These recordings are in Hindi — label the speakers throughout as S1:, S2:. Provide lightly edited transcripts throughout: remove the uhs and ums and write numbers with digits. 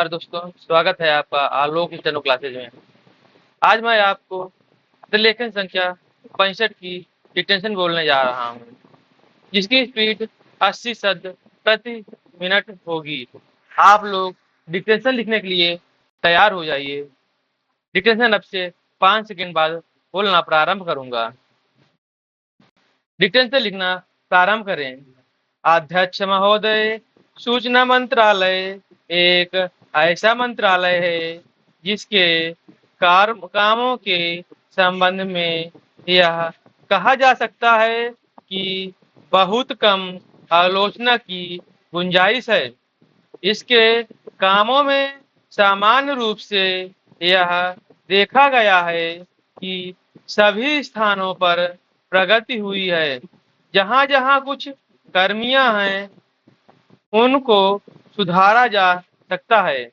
S1: नमस्कार दोस्तों, स्वागत है आपका आलोक स्टेनो क्लासेज में। आज मैं आपको लेखन संख्या 65 की डिक्टेशन बोलने जा रहा हूँ, जिसकी स्पीड 80 शब्द प्रति मिनट होगी। आप लोग डिक्टेशन लिखने के लिए तैयार हो जाइए। डिक्टेशन अब से 5 सेकंड बाद बोलना प्रारंभ करूंगा। डिक्टेशन लिखना प्रारंभ करें। अध्यक्ष महोदय, सूचना मंत्रालय एक ऐसा मंत्रालय है जिसके कामों के संबंध में यह कहा जा सकता है कि बहुत कम आलोचना की गुंजाइश है। इसके कामों में सामान्य रूप से यह देखा गया है कि सभी स्थानों पर प्रगति हुई है। जहाँ जहाँ कुछ कर्मियां हैं उनको सुधारा जा सकता है।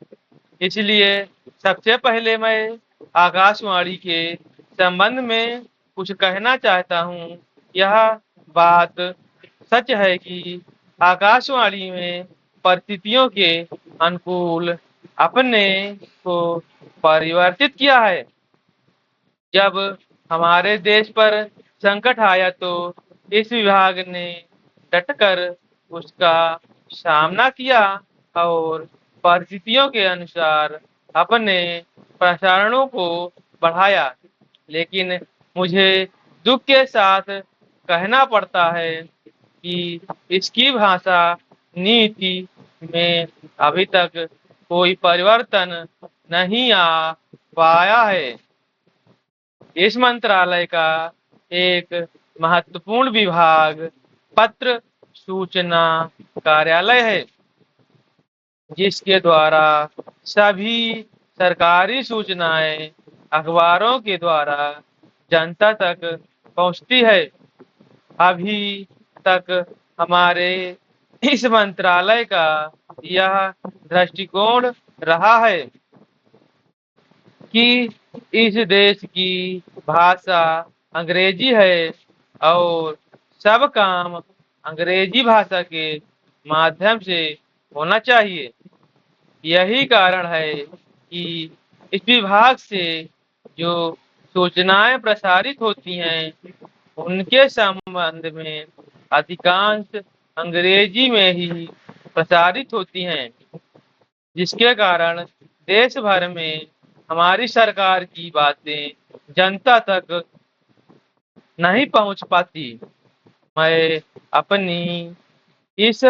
S1: इसलिए सबसे पहले मैं आकाशवाणी के संबंध में कुछ कहना चाहता हूँ। यह बात सच है कि आकाशवाणी में परिस्थितियों के अनुकूल अपने को परिवर्तित किया है। जब हमारे देश पर संकट आया तो इस विभाग ने डटकर उसका सामना किया और परिस्थितियों के अनुसार अपने प्रसारणों को बढ़ाया। लेकिन मुझे दुख के साथ कहना पड़ता है कि इसकी भाषा नीति में अभी तक कोई परिवर्तन नहीं आ पाया है। इस मंत्रालय का एक महत्वपूर्ण विभाग पत्र सूचना कार्यालय है, जिसके द्वारा सभी सरकारी सूचनाएं अखबारों के द्वारा जनता तक पहुंचती है। अभी तक हमारे इस मंत्रालय का यह दृष्टिकोण रहा है कि इस देश की भाषा अंग्रेजी है और सब काम अंग्रेजी भाषा के माध्यम से होना चाहिए। यही कारण है कि इस विभाग से जो सूचनाएं प्रसारित होती हैं उनके संबंध में अधिकांश अंग्रेजी में ही प्रसारित होती हैं, जिसके कारण देश भर में हमारी सरकार की बातें जनता तक नहीं पहुंच पाती। मैं अपनी इस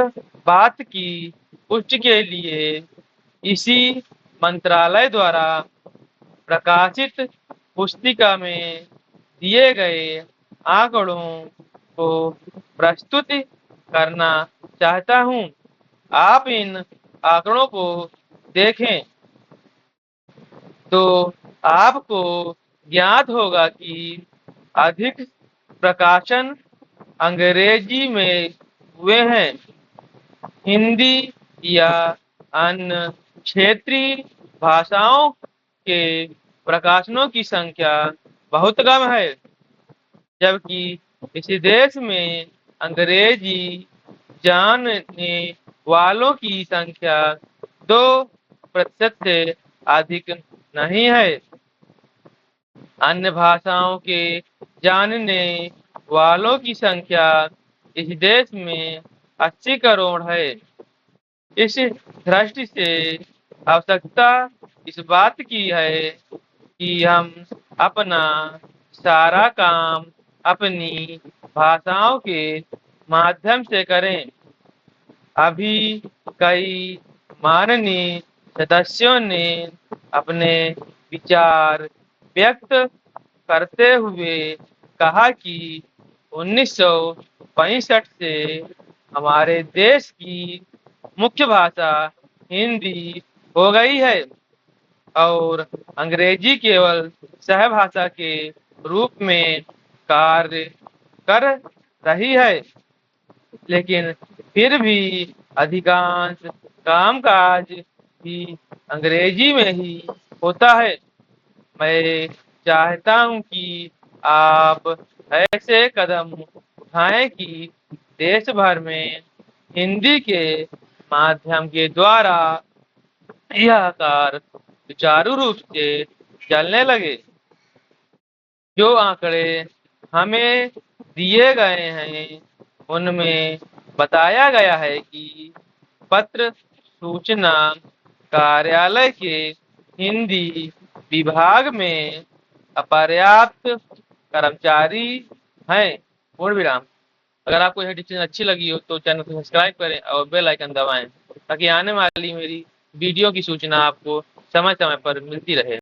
S1: बात की पुष्टि के लिए इसी मंत्रालय द्वारा प्रकाशित पुस्तिका में दिए गए आंकड़ों को प्रस्तुत करना चाहता हूं। आप इन आंकड़ों को देखें तो आपको ज्ञात होगा कि अधिक प्रकाशन अंग्रेजी में हुए हैं। हिंदी या अन्य क्षेत्रीय भाषाओं के प्रकाशनों की संख्या बहुत कम है, जबकि इसी देश में अंग्रेजी जानने वालों की संख्या 2% से अधिक नहीं है। अन्य भाषाओं के जानने वालों की संख्या इस देश में 80 करोड़ है। इस दृष्टि से आवश्यकता इस बात की है कि हम अपना सारा काम अपनी भाषाओं के माध्यम से करें। अभी कई माननीय सदस्यों ने अपने विचार व्यक्त करते हुए कहा कि 1965 से हमारे देश की मुख्य भाषा हिंदी हो गई है और अंग्रेजी केवल सहभाषा के रूप में कार्य कर रही है। लेकिन फिर भी अधिकांश कामकाज ही अंग्रेजी में ही होता है। मैं चाहता हूं कि आप ऐसे कदम उठाएं कि देश भर में हिंदी के माध्यम के द्वारा यह आकार सुचारू रूप से चलने लगे। जो आंकड़े हमें दिए गए हैं उनमें बताया गया है कि पत्र सूचना कार्यालय के हिंदी विभाग में अपर्याप्त कर्मचारी हैं। पूर्ण विराम। अगर आपको यह डिस्कशन अच्छी लगी हो तो चैनल को सब्सक्राइब करें और बेल आइकन दबाएं ताकि आने वाली मेरी वीडियो की सूचना आपको समय समय पर मिलती रहे।